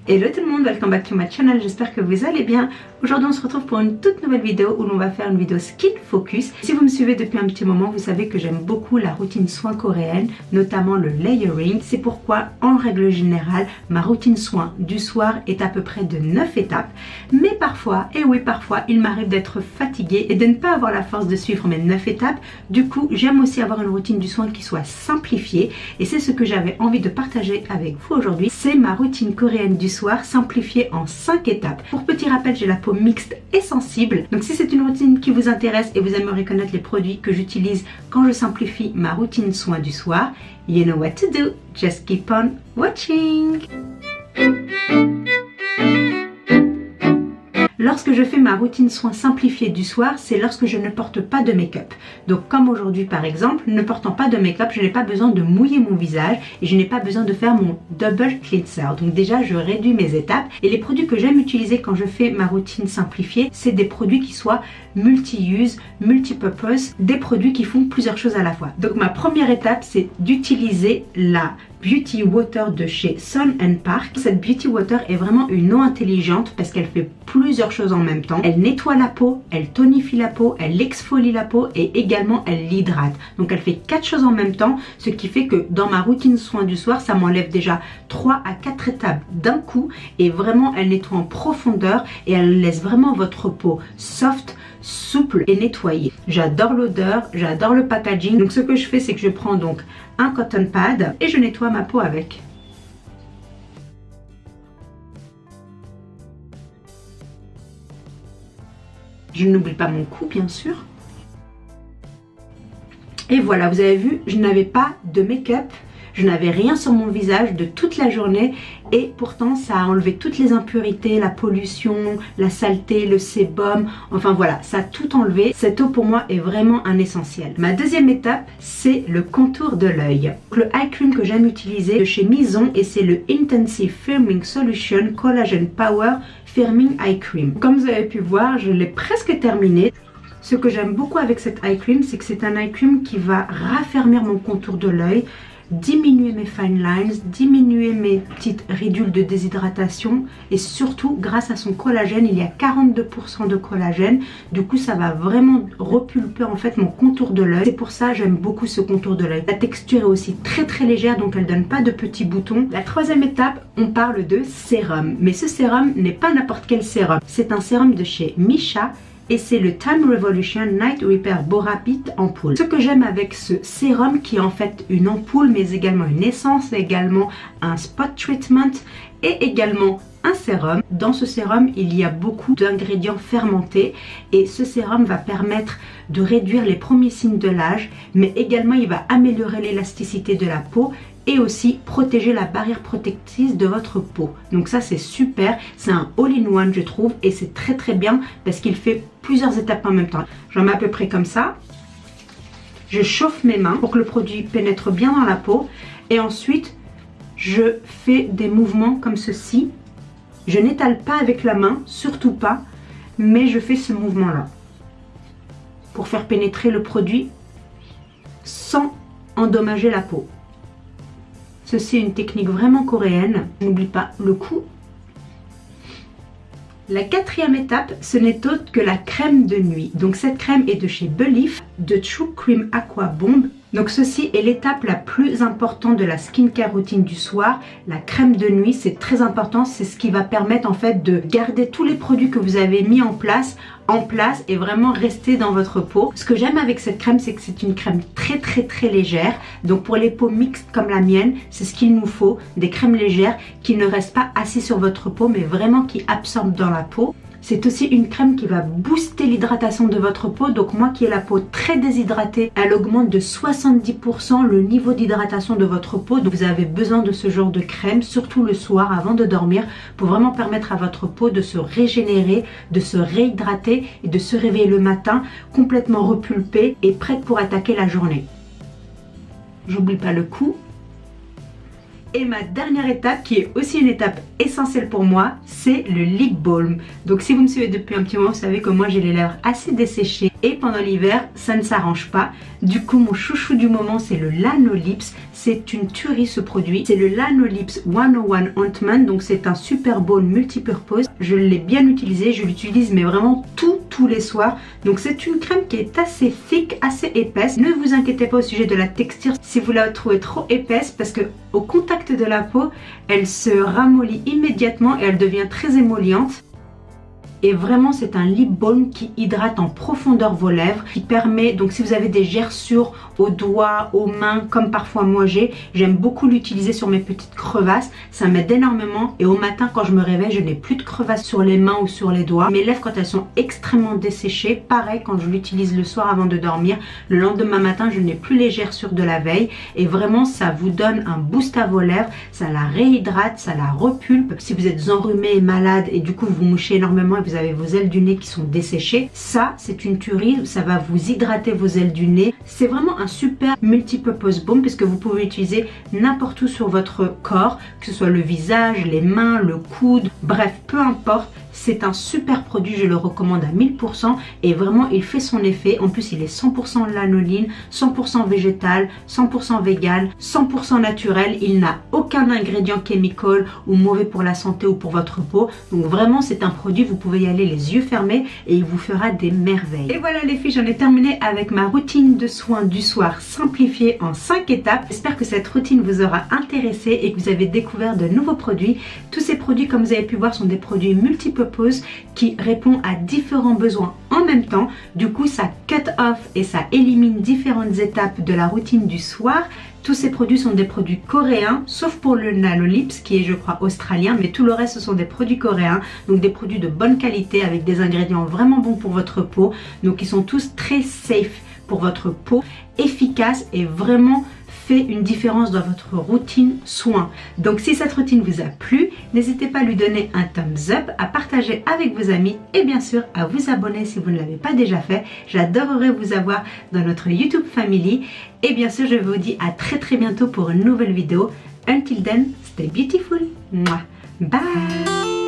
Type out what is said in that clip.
Hello tout le monde, welcome back to my channel, j'espère que vous allez bien. Aujourd'hui on se retrouve pour une toute nouvelle vidéo où l'on va faire une vidéo skin focus. Si vous me suivez depuis un petit moment, vous savez que j'aime beaucoup la routine soin coréenne, notamment le layering. C'est pourquoi en règle générale, ma routine soin du soir est à peu près de 9 étapes. Mais parfois, et oui parfois, il m'arrive d'être fatiguée et de ne pas avoir la force de suivre mes 9 étapes. Du coup, j'aime aussi avoir une routine du soin qui soit simplifiée. Et c'est ce que j'avais envie de partager avec vous aujourd'hui. C'est ma routine coréenne du soir simplifiée en 5 étapes. Pour petit rappel, j'ai la peau mixte et sensible. Donc si c'est une routine qui vous intéresse et vous aimeriez connaître les produits que j'utilise quand je simplifie ma routine soin du soir, you know what to do. Just keep on watching. Lorsque je fais ma routine soin simplifiée du soir, c'est lorsque je ne porte pas de make-up. Donc comme aujourd'hui par exemple, ne portant pas de make-up, je n'ai pas besoin de mouiller mon visage et je n'ai pas besoin de faire mon double cleanser. Donc déjà je réduis mes étapes et les produits que j'aime utiliser quand je fais ma routine simplifiée, c'est des produits qui soient multi-use, multi-purpose, des produits qui font plusieurs choses à la fois. Donc ma première étape, c'est d'utiliser la Beauty Water de chez Sun & Park. Cette Beauty Water est vraiment une eau intelligente parce qu'elle fait plusieurs choses en même temps. Elle nettoie la peau, elle tonifie la peau, elle exfolie la peau et également elle l'hydrate. Donc elle fait 4 choses en même temps, ce qui fait que dans ma routine soin du soir, ça m'enlève déjà 3 à 4 étapes d'un coup et vraiment elle nettoie en profondeur et elle laisse vraiment votre peau soft, souple et nettoyée. J'adore l'odeur, j'adore le packaging. Donc ce que je fais, c'est que je prends donc un cotton pad et je nettoie ma peau avec. Je n'oublie pas mon cou bien sûr. Et voilà, vous avez vu, je n'avais pas de make-up. Je n'avais rien sur mon visage de toute la journée et pourtant ça a enlevé toutes les impuretés, la pollution, la saleté, le sébum, enfin voilà, ça a tout enlevé. Cette eau pour moi est vraiment un essentiel. Ma deuxième étape, c'est le contour de l'œil. Le eye cream que j'aime utiliser de chez Mizon et c'est le Intensive Firming Solution Collagen Power Firming Eye Cream. Comme vous avez pu voir, je l'ai presque terminé. Ce que j'aime beaucoup avec cette eye cream, c'est que c'est un eye cream qui va raffermir mon contour de l'œil, diminuer mes fine lines, diminuer mes petites ridules de déshydratation et surtout grâce à son collagène, il y a 42% de collagène, du coup ça va vraiment repulper en fait mon contour de l'œil. C'est pour ça j'aime beaucoup ce contour de l'œil. La texture est aussi très légère donc elle donne pas de petits boutons. La troisième étape, on parle de sérum, mais ce sérum n'est pas n'importe quel sérum, c'est un sérum de chez Missha. Et c'est le Time Revolution Night Repair Borapite ampoule. Ce que j'aime avec ce sérum qui est en fait une ampoule mais également une essence, également un spot treatment et également un sérum. Dans ce sérum il y a beaucoup d'ingrédients fermentés et ce sérum va permettre de réduire les premiers signes de l'âge mais également il va améliorer l'élasticité de la peau et aussi protéger la barrière protectrice de votre peau. Donc ça c'est super, c'est un all-in-one je trouve et c'est très bien parce qu'il fait plusieurs étapes en même temps. J'en mets à peu près comme ça. Je chauffe mes mains pour que le produit pénètre bien dans la peau et ensuite je fais des mouvements comme ceci. Je n'étale pas avec la main, surtout pas, mais je fais ce mouvement là pour faire pénétrer le produit sans endommager la peau. Ceci est une technique vraiment coréenne. N'oublie pas le cou. La quatrième étape, ce n'est autre que la crème de nuit. Donc cette crème est de chez Belif, de True Cream Aqua Bomb. Donc ceci est l'étape la plus importante de la skincare routine du soir. La crème de nuit, c'est très important. C'est ce qui va permettre en fait de garder tous les produits que vous avez mis en place et vraiment rester dans votre peau. Ce que j'aime avec cette crème, c'est que c'est une crème très légère. Donc pour les peaux mixtes comme la mienne, c'est ce qu'il nous faut. Des crèmes légères qui ne restent pas assises sur votre peau, mais vraiment qui absorbent dans la peau. C'est aussi une crème qui va booster l'hydratation de votre peau. Donc moi qui ai la peau très déshydratée, elle augmente de 70% le niveau d'hydratation de votre peau. Donc vous avez besoin de ce genre de crème, surtout le soir avant de dormir, pour vraiment permettre à votre peau de se régénérer, de se réhydrater et de se réveiller le matin complètement repulpée et prête pour attaquer la journée. J'oublie pas le cou. Et ma dernière étape, qui est aussi une étape essentielle pour moi, c'est le lip balm. Donc si vous me suivez depuis un petit moment, vous savez que moi j'ai les lèvres assez desséchées et pendant l'hiver ça ne s'arrange pas. Du coup mon chouchou du moment c'est le Lanolips. C'est une tuerie ce produit. C'est le Lanolips 101 Ointment, donc c'est un super balm multipurpose. Je l'ai bien utilisé, je l'utilise mais vraiment tous les soirs. Donc c'est une crème qui est assez thick, assez épaisse. Ne vous inquiétez pas au sujet de la texture si vous la trouvez trop épaisse, parce que au contact de la peau, elle se ramollit immédiatement et elle devient très émolliente. Et vraiment c'est un lip balm qui hydrate en profondeur vos lèvres, qui permet, donc si vous avez des gerçures aux doigts, aux mains, comme parfois moi j'aime beaucoup l'utiliser sur mes petites crevasses, ça m'aide énormément. Et au matin quand je me réveille, je n'ai plus de crevasses sur les mains ou sur les doigts. Mes lèvres quand elles sont extrêmement desséchées, pareil quand je l'utilise le soir avant de dormir, le lendemain matin je n'ai plus les gerçures de la veille. Et vraiment ça vous donne un boost à vos lèvres, ça la réhydrate, ça la repulpe. Si vous êtes enrhumé et malade et du coup vous mouchez énormément et vous avez vos ailes du nez qui sont desséchées, ça c'est une tuerie, ça va vous hydrater vos ailes du nez. C'est vraiment un super multipurpose balm puisque vous pouvez l'utiliser n'importe où sur votre corps, que ce soit le visage, les mains, le coude, bref, peu importe. C'est un super produit, je le recommande à 1000% et vraiment il fait son effet. En plus il est 100% lanoline, 100% végétal, 100% vegan, 100% naturel. Il n'a aucun ingrédient chemical ou mauvais pour la santé ou pour votre peau. Donc vraiment c'est un produit, vous pouvez y aller les yeux fermés et il vous fera des merveilles. Et voilà les filles, j'en ai terminé avec ma routine de soins du soir simplifiée en 5 étapes. J'espère que cette routine vous aura intéressé et que vous avez découvert de nouveaux produits. Tous ces produits, comme vous avez pu voir, sont des produits multipurpose qui répond à différents besoins en même temps. Du coup ça cut off et ça élimine différentes étapes de la routine du soir. Tous ces produits sont des produits coréens, sauf pour le Lanolips qui est je crois australien, mais tout le reste ce sont des produits coréens, donc des produits de bonne qualité avec des ingrédients vraiment bons pour votre peau. Donc ils sont tous très safe pour votre peau, efficaces et vraiment fait une différence dans votre routine soin. Donc si cette routine vous a plu, n'hésitez pas à lui donner un thumbs up, à partager avec vos amis et bien sûr à vous abonner si vous ne l'avez pas déjà fait. J'adorerais vous avoir dans notre YouTube Family et bien sûr je vous dis à très bientôt pour une nouvelle vidéo. Until then, stay beautiful. Bye.